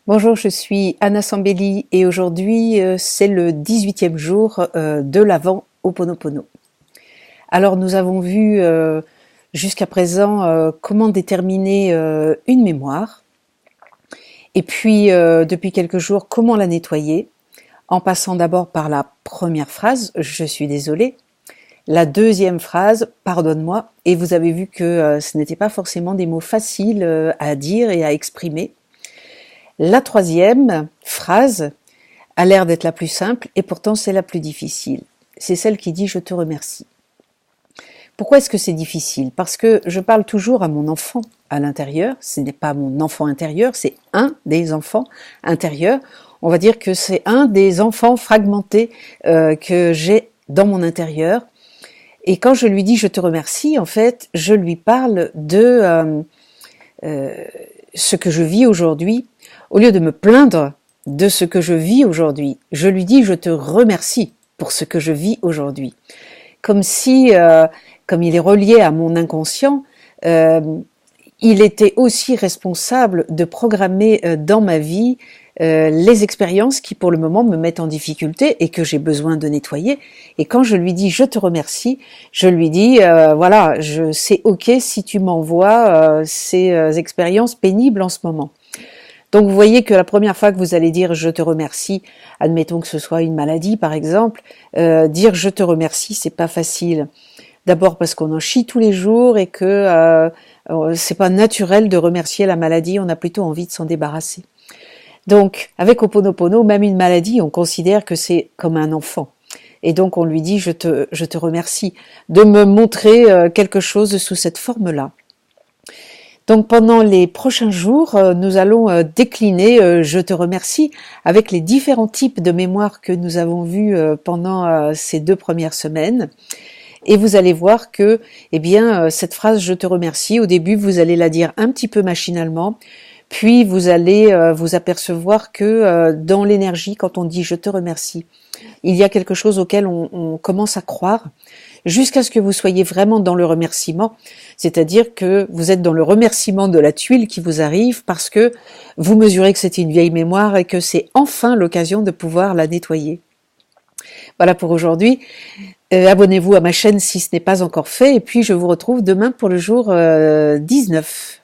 Bonjour, je suis Anna Sambelli et aujourd'hui c'est le 18e jour de l'Avent Ho'oponopono. Alors nous avons vu jusqu'à présent comment déterminer une mémoire et puis depuis quelques jours comment la nettoyer en passant d'abord par la première phrase « Je suis désolée », la deuxième phrase « Pardonne-moi » et vous avez vu que ce n'était pas forcément des mots faciles à dire et à exprimer. La troisième phrase a l'air d'être la plus simple et pourtant c'est la plus difficile. C'est celle qui dit « Je te remercie ». Pourquoi est-ce que c'est difficile? Parce que je parle toujours à mon enfant à l'intérieur. Ce n'est pas mon enfant intérieur, c'est un des enfants intérieurs. On va dire que c'est un des enfants fragmentés que j'ai dans mon intérieur. Et quand je lui dis « Je te remercie », en fait, je lui parle de ce que je vis aujourd'hui. Au lieu de me plaindre de ce que je vis aujourd'hui, je lui dis « Je te remercie pour ce que je vis aujourd'hui ». Comme si, comme il est relié à mon inconscient, il était aussi responsable de programmer dans ma vie les expériences qui pour le moment me mettent en difficulté et que j'ai besoin de nettoyer. Et quand je lui dis je te remercie, je lui dis voilà, c'est ok si tu m'envoies ces expériences pénibles en ce moment. Donc vous voyez que la première fois que vous allez dire je te remercie, admettons que ce soit une maladie par exemple, dire je te remercie c'est pas facile. D'abord parce qu'on en chie tous les jours et que c'est pas naturel de remercier la maladie, on a plutôt envie de s'en débarrasser. Donc avec Ho'oponopono, même une maladie, on considère que c'est comme un enfant. Et donc on lui dit je te remercie de me montrer quelque chose sous cette forme-là. Donc pendant les prochains jours, nous allons décliner je te remercie avec les différents types de mémoires que nous avons vus pendant ces 2 premières semaines. Et vous allez voir que, eh bien, cette phrase je te remercie, au début vous allez la dire un petit peu machinalement, puis vous allez vous apercevoir que dans l'énergie, quand on dit je te remercie, il y a quelque chose auquel on commence à croire, jusqu'à ce que vous soyez vraiment dans le remerciement, c'est-à-dire que vous êtes dans le remerciement de la tuile qui vous arrive parce que vous mesurez que c'est une vieille mémoire et que c'est enfin l'occasion de pouvoir la nettoyer. Voilà pour aujourd'hui. Abonnez-vous à ma chaîne si ce n'est pas encore fait et puis je vous retrouve demain pour le jour 19.